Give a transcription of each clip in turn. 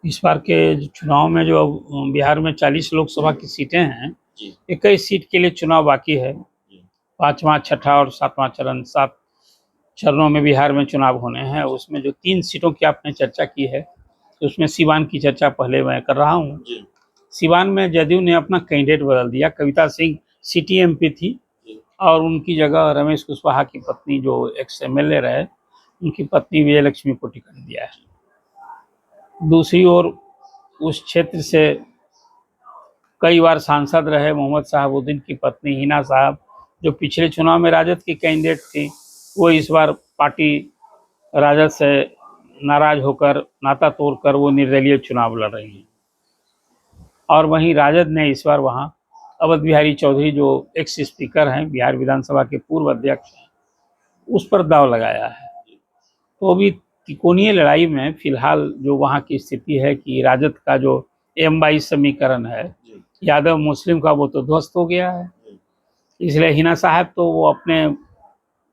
इस बार के चुनाव में जो बिहार में 40 लोकसभा की सीटें हैं, 21 सीट के लिए चुनाव बाकी है। पांचवा, छठा और सातवां चरण, 7 चरणों में बिहार में चुनाव होने हैं। उसमें जो 3 सीटों की आपने चर्चा की है, तो उसमें सीवान की चर्चा पहले मैं कर रहा हूँ। सीवान में जदयू ने अपना कैंडिडेट बदल दिया। कविता सिंह सिटी एमपी थी और उनकी जगह रमेश कुशवाहा की पत्नी, जो एक्स एमएलए रहे, उनकी पत्नी विजयलक्ष्मी को टिकट दिया है। दूसरी ओर उस क्षेत्र से कई बार सांसद रहे मोहम्मद शहाबुद्दीन की पत्नी हिना साहब, जो पिछले चुनाव में राजद की कैंडिडेट थी, वो इस बार पार्टी राजद से नाराज होकर, नाता तोड़कर वो निर्दलीय चुनाव लड़ रही हैं। और वहीं राजद ने इस बार वहां अवध बिहारी चौधरी, जो एक्स स्पीकर हैं, बिहार विधानसभा के पूर्व अध्यक्ष हैं, उस पर दांव लगाया है। तो अभी त्रिकोणीय लड़ाई में फिलहाल जो वहाँ की स्थिति है कि राजद का जो M22 समीकरण है, यादव मुस्लिम का, वो तो ध्वस्त हो गया है। इसलिए हिना साहब तो वो अपने,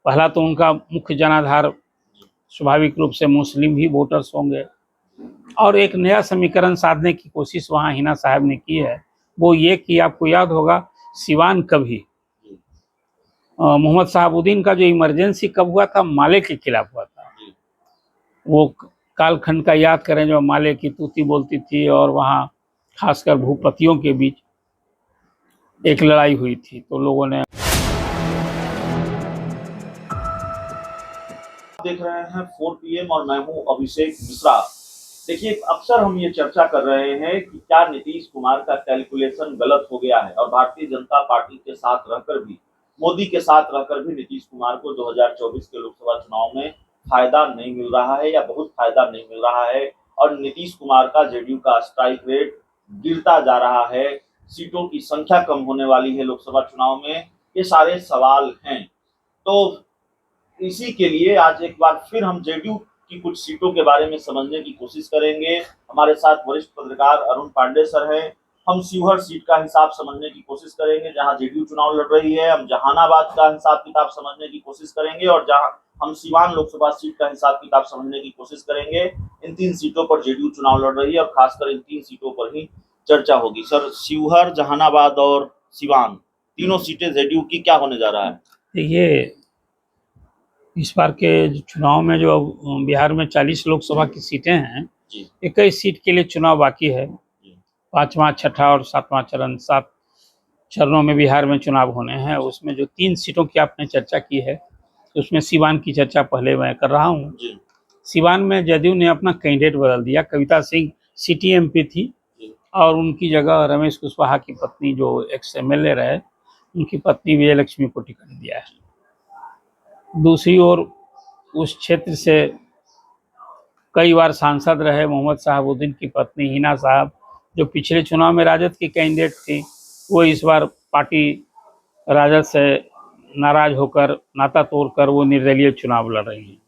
पहला तो उनका मुख्य जनाधार स्वाभाविक रूप से मुस्लिम ही वोटर्स होंगे, और एक नया समीकरण साधने की कोशिश वहाँ हिना साहब ने की है। वो ये कि आपको याद होगा, सिवान कभी मोहम्मद शहाबुद्दीन का जो इमरजेंसी कब हुआ था, माले के खिलाफ हुआ था। वो कालखंड का याद करें, जो माले की तूती बोलती थी और वहाँ खासकर भूपतियों के बीच एक लड़ाई हुई थी, तो लोगों ने। देख रहे हैं 4 PM और मैं हूं अभिषेक मिश्रा। देखिए, अक्सर हम ये चर्चा कर रहे हैं कि क्या नीतीश कुमार का कैलकुलेशन गलत हो गया है और भारतीय जनता पार्टी के साथ रहकर भी, मोदी के साथ रहकर भी नीतीश कुमार को 2024 के लोकसभा चुनाव में फायदा नहीं मिल रहा है या बहुत फायदा नहीं मिल रहा है, और नीतीश कुमार का जेडीयू का स्ट्राइक रेट गिरता जा रहा है, सीटों की संख्या कम होने वाली है लोकसभा चुनाव में। ये सारे सवाल हैं। तो इसी के लिए आज एक बार फिर हम जेडीयू की कुछ सीटों के बारे में समझने की कोशिश करेंगे। हमारे साथ वरिष्ठ पत्रकार अरुण पांडे सर हैं। हम शिवहर सीट का हिसाब समझने की कोशिश करेंगे जहां जेडीयू चुनाव लड़ रही है। हम जहानाबाद का हिसाब किताब समझने की कोशिश करेंगे और जहां हम सीवान लोकसभा सीट का हिसाब किताब समझने की कोशिश करेंगे। इन 3 सीटों पर जेडीयू चुनाव लड़ रही है और खासकर इन 3 सीटों पर ही चर्चा होगी। सर, शिवहर, जहानाबाद और सिवान, तीनों सीटें जेडीयू की, क्या होने जा रहा है? देखिए, इस बार के चुनाव में जो बिहार में 40 लोकसभा की सीटें हैं, 21 सीट के लिए चुनाव बाकी है। पांचवा, छठा और सातवां चरण, 7 चरणों में बिहार में चुनाव होने हैं। उसमें जो 3 सीटों की आपने चर्चा की है, तो उसमें सीवान की चर्चा पहले मैं कर रहा हूँ। सीवान में जदयू ने अपना कैंडिडेट बदल दिया। कविता सिंह सिटी एमपी थी और उनकी जगह रमेश कुशवाहा की पत्नी, जो एक्स एमएलए रहे, उनकी पत्नी विजयलक्ष्मी को टिकट दिया है। दूसरी ओर उस क्षेत्र से कई बार सांसद रहे मोहम्मद शहाबुद्दीन की पत्नी हिना साहब, जो पिछले चुनाव में राजद की कैंडिडेट थी, वो इस बार पार्टी राजद से नाराज होकर, नाता तोड़कर वो निर्दलीय चुनाव लड़ रही हैं।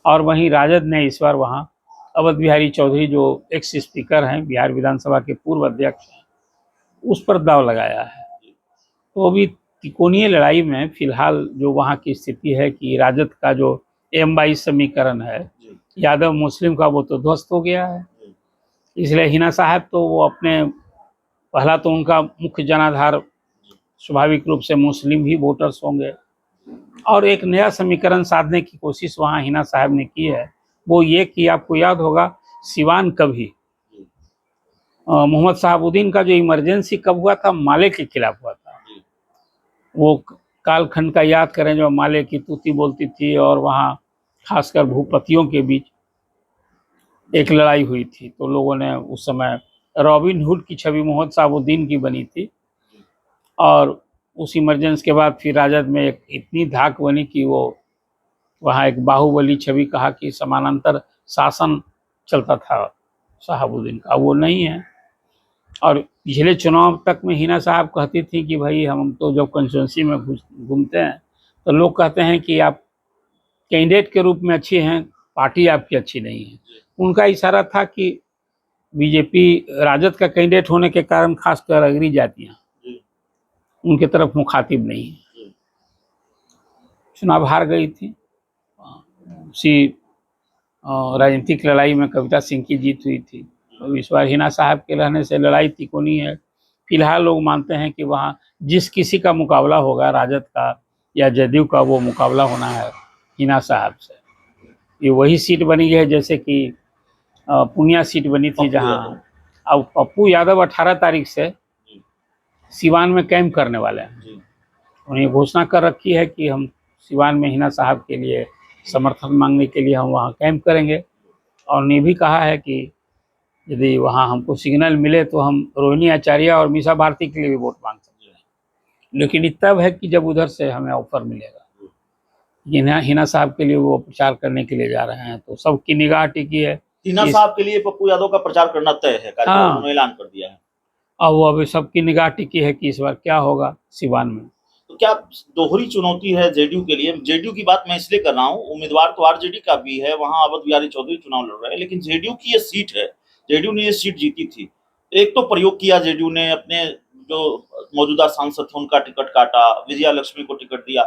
और वहीं राजद ने इस बार वहां अवध बिहारी चौधरी, जो एक्स स्पीकर हैं, बिहार विधानसभा के पूर्व अध्यक्ष हैं, उस पर दांव लगाया है। तो अभी त्रिकोणीय लड़ाई में फिलहाल जो वहाँ की स्थिति है कि राजद का जो M22 समीकरण है, यादव मुस्लिम का, वो तो ध्वस्त हो गया है। इसलिए हिना साहब तो वो अपने, पहला तो उनका मुख्य जनाधार स्वाभाविक रूप से मुस्लिम ही वोटर्स होंगे, और एक नया समीकरण साधने की कोशिश वहाँ हिना साहब ने की है। वो ये कि आपको याद होगा, सिवान कभी मोहम्मद शहाबुद्दीन का जो इमरजेंसी कब हुआ था, माले के खिलाफ हुआ था। वो कालखंड का याद करें, जो माले की तूती बोलती थी और वहाँ खासकर भूपतियों के बीच एक लड़ाई हुई थी, तो लोगों ने उस समय रॉबिन हुड की छवि मोहम्मद शहाबुद्दीन की बनी थी। और उस इमरजेंसी के बाद फिर राजद में एक इतनी धाक बनी कि वो वहाँ एक बाहुबली छवि कहा कि समानांतर शासन चलता था शहाबुद्दीन का, वो नहीं है। और पिछले चुनाव तक में हिना साहब कहती थी कि भाई, हम तो जब कंस्टिट्यूंसी में घूमते हैं तो लोग कहते हैं कि आप कैंडिडेट के रूप में अच्छी हैं, पार्टी आपकी अच्छी नहीं है। उनका इशारा था कि बीजेपी राजद का कैंडिडेट होने के कारण खासकर अगरी जातियां उनके तरफ मुखातिब नहीं है। चुनाव हार गई थी। उसी राजनीतिक लड़ाई में कविता सिंह की जीत हुई थी। तो इस बार हिना साहब के रहने से लड़ाई तिकोनी है। फिलहाल लोग मानते हैं कि वहाँ जिस किसी का मुकाबला होगा, राजद का या जदयू का, वो मुकाबला होना है हिना साहब से। ये वही सीट बनी है जैसे कि पूर्णिया सीट बनी थी, जहाँ अब पप्पू यादव 18 तारीख से सिवान में कैंप करने वाले हैं। उन्हें घोषणा कर रखी है कि हम सिवान में हिना साहब के लिए समर्थन मांगने के लिए हम वहाँ कैंप करेंगे। और उन्हें भी कहा है कि यदि वहाँ हमको सिग्नल मिले तो हम रोहिणी आचार्य और मीसा भारती के लिए भी वोट मांग सकते हैं, लेकिन ये तब है कि जब उधर से हमें ऑफर मिलेगा। हिना साहब के लिए वो प्रचार करने के लिए जा रहे हैं, तो सबकी निगाह टिकी है। हिना साहब के लिए पप्पू यादव का प्रचार करना तय है, कार्यक्रम उन्होंने ऐलान कर दिया है। और वो अभी सबकी निगाह टिकी है कि इस बार क्या होगा सिवान में। तो क्या दोहरी चुनौती है जेडीयू के लिए? जेडीयू की बात मैं इसलिए कर रहा हूँ, उम्मीदवार तो आरजेडी का भी है, वहां अवध बिहारी चौधरी चुनाव लड़ रहे हैं, लेकिन जेडीयू की ये सीट है, जेडीयू ने ये सीट जीती थी। एक तो प्रयोग किया जेडीयू ने, अपने जो मौजूदा सांसद थे उनका टिकट काटा, विजया लक्ष्मी को टिकट दिया।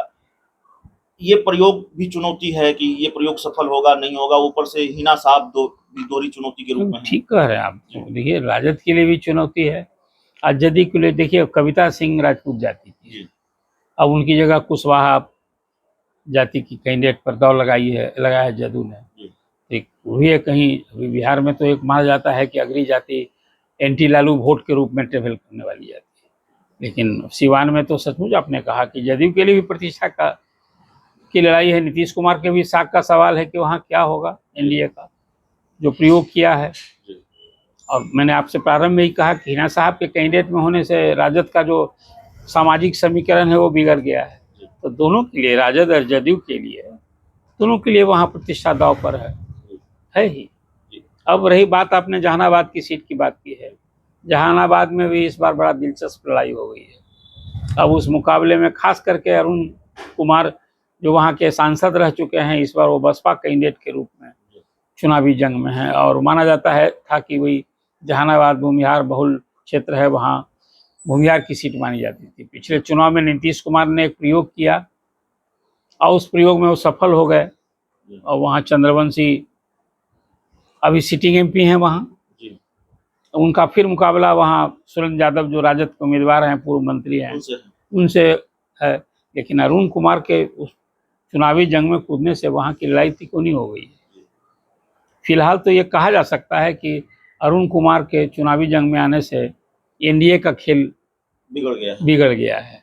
ये प्रयोग भी चुनौती है कि ये प्रयोग सफल होगा नहीं होगा, ऊपर से हिना साहब दोहरी चुनौती के रूप में। ठीक कह रहे हैं आप। देखिए, राजद के लिए भी चुनौती है, जदयू के लिए देखिए कविता सिंह राजपूत जाति की, अब उनकी जगह कुशवाहा जाति की कैंडिडेट पर दौड़ लगाया है जदयू ने। एक वो भी है, कहीं अभी बिहार में तो एक माना जाता है कि अगरी जाति एंटी लालू वोट के रूप में ट्रेवल करने वाली जाति है, लेकिन सिवान में तो सचमुच आपने कहा कि जदयू के लिए भी प्रतिष्ठा की लड़ाई है। नीतीश कुमार के भी साख का सवाल है कि वहाँ क्या होगा एनडीए का जो प्रयोग किया है। और मैंने आपसे प्रारंभ में ही कहा कि हिना साहब के कैंडिडेट में होने से राजद का जो सामाजिक समीकरण है वो बिगड़ गया है। तो दोनों के लिए, राजद और जदयू के लिए, दोनों के लिए वहाँ प्रतिष्ठा दांव पर है ही। अब रही बात, आपने जहानाबाद की सीट की बात की है, जहानाबाद में भी इस बार बड़ा दिलचस्प लड़ाई हो गई है। अब उस मुकाबले में खास करके अरुण कुमार जो वहाँ के सांसद रह चुके हैं, इस बार वो बसपा कैंडिडेट के रूप में चुनावी जंग में है। और माना जाता है था कि वही जहानाबाद भूमिहार बहुल क्षेत्र है, वहाँ भूमिहार की सीट मानी जाती थी। पिछले चुनाव में नीतीश कुमार ने एक प्रयोग किया और उस प्रयोग में वो सफल हो गए, और वहाँ चंद्रवंशी अभी सिटिंग एमपी हैं वहाँ, उनका फिर मुकाबला वहाँ सुरेंद्र यादव जो राजद के उम्मीदवार हैं, पूर्व मंत्री हैं, उनसे है। लेकिन अरुण कुमार के उस चुनावी जंग में कूदने से वहाँ की लड़ाई तिकोनी हो गई है। फिलहाल तो ये कहा जा सकता है कि अरुण कुमार के चुनावी जंग में आने से एनडीए का खेल बिगड़ गया है।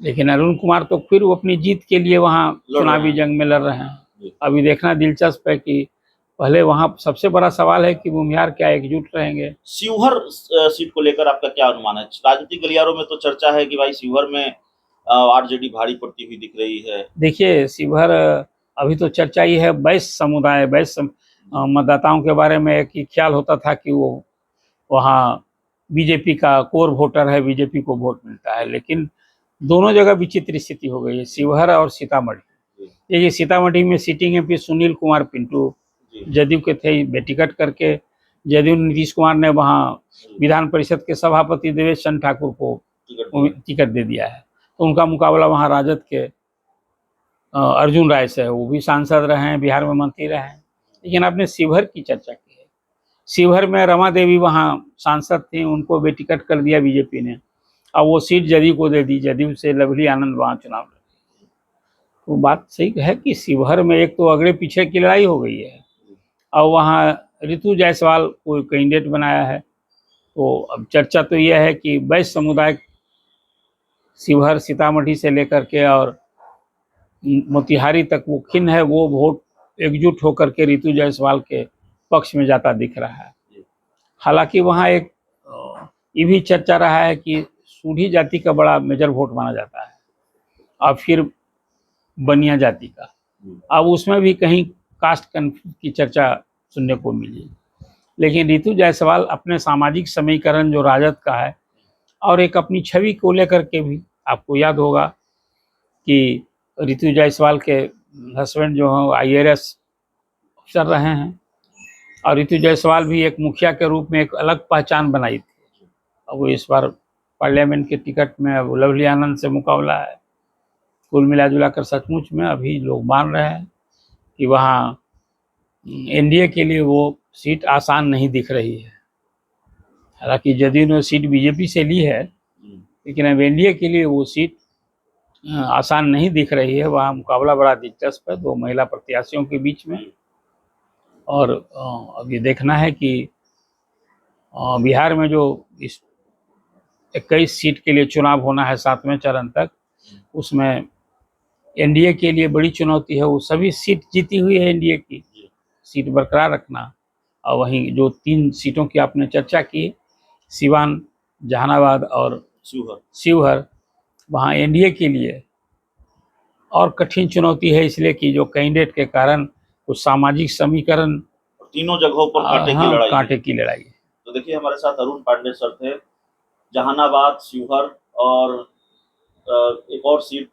लेकिन अरुण कुमार तो फिर वो अपनी जीत के लिए वहाँ चुनावी जंग में लड़ रहे हैं। अभी देखना दिलचस्प है कि पहले वहाँ सबसे बड़ा सवाल है कि भूमिहार क्या एकजुट रहेंगे। शिवहर सीट को लेकर आपका क्या अनुमान है? राजनीतिक गलियारों में तो चर्चा है कि भाई शिवहर में आरजेडी भारी पड़ती हुई दिख रही है। देखिए, शिवहर अभी तो चर्चा ही है, वैश्य समुदाय, वैश्य मतदाताओं के बारे में एक ही ख्याल होता था कि वो वहाँ बीजेपी का कोर वोटर है, बीजेपी को वोट मिलता है। लेकिन दोनों जगह विचित्र स्थिति हो गई है, शिवहर और सीतामढ़ी। ये सीतामढ़ी में सिटिंग एमपी सुनील कुमार पिंटू जदयू के थे, बेटिकट करके जदयू नीतीश कुमार ने वहाँ विधान परिषद के सभापति देवेश चंद्र ठाकुर को टिकट दे दिया है। तो उनका मुकाबला वहाँ राजद के अर्जुन राय से है, वो भी सांसद रहे हैं, बिहार में मंत्री रहे हैं। लेकिन आपने शिवहर की चर्चा की है, शिवहर में रमा देवी वहाँ सांसद थी, उनको बेटिकट कर दिया बीजेपी ने, और वो सीट जदयू को दे दी, जदयू से लवली आनंद वहाँ चुनाव लड़े। तो बात सही है कि शिवहर में एक तो अगले पीछे की लड़ाई हो गई है, और वहाँ ऋतु जायसवाल को कैंडिडेट बनाया है। तो अब चर्चा तो यह है कि वैश्य समुदाय शिवहर सीतामढ़ी से लेकर के और मोतिहारी तक वो खिन है, वो वोट एकजुट होकर के ऋतु जायसवाल के पक्ष में जाता दिख रहा है। हालांकि वहाँ एक ये भी चर्चा रहा है कि सूढ़ी जाति का बड़ा मेजर वोट माना जाता है, और फिर बनिया जाति का। अब उसमें भी कहीं कास्ट कन्फ्लिक्ट की चर्चा सुनने को मिली। लेकिन ऋतु जायसवाल अपने सामाजिक समीकरण जो राजद का है, और एक अपनी छवि को लेकर के भी, आपको याद होगा कि ऋतु जायसवाल के हस्बैंड जो हैं IAS अफसर रहे हैं, और ऋतु जायसवाल भी एक मुखिया के रूप में एक अलग पहचान बनाई थी। और वो इस बार पार्लियामेंट के टिकट में अब लवली आनंद से मुकाबला है। कुल मिला जुला कर सचमुच में अभी लोग मान रहे हैं कि वहाँ एनडीए के लिए वो सीट आसान नहीं दिख रही है। हालांकि जदयू ने सीट बीजेपी से ली है, लेकिन अब एनडीए के लिए वो सीट आसान नहीं दिख रही है। वहाँ मुकाबला बड़ा दिलचस्प है दो महिला प्रत्याशियों के बीच में। और अब ये देखना है कि बिहार में जो इस 21 सीट के लिए चुनाव होना है 7वें चरण तक, उसमें एनडीए के लिए बड़ी चुनौती है। वो सभी सीट जीती हुई है एनडीए की, सीट बरकरार रखना। और वहीं जो 3 सीटों की आपने चर्चा की, सिवान, जहानाबाद और शिवहर, वहाँ एनडीए के लिए और कठिन चुनौती है, इसलिए कि जो कैंडिडेट के कारण कुछ सामाजिक समीकरण, तीनों जगहों पर कांटे की लड़ाई है। तो देखिए हमारे साथ अरुण पांडे सर थे। जहानाबाद, शिवहर और एक और सीट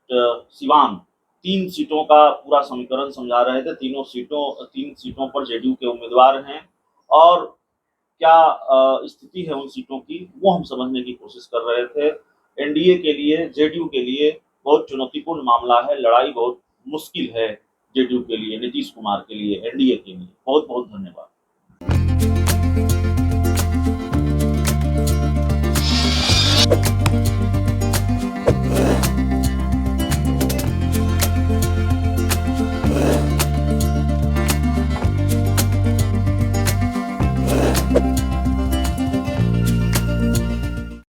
सिवान, 3 सीटों का पूरा समीकरण समझा रहे थे। 3 सीटों पर जेडीयू के उम्मीदवार हैं और क्या स्थिति है उन सीटों की, वो हम समझने की कोशिश कर रहे थे। एनडीए के लिए, जेडीयू के लिए बहुत चुनौतीपूर्ण मामला है, लड़ाई बहुत मुश्किल है जेडीयू के लिए, नीतीश कुमार के लिए, एनडीए के लिए। बहुत बहुत धन्यवाद।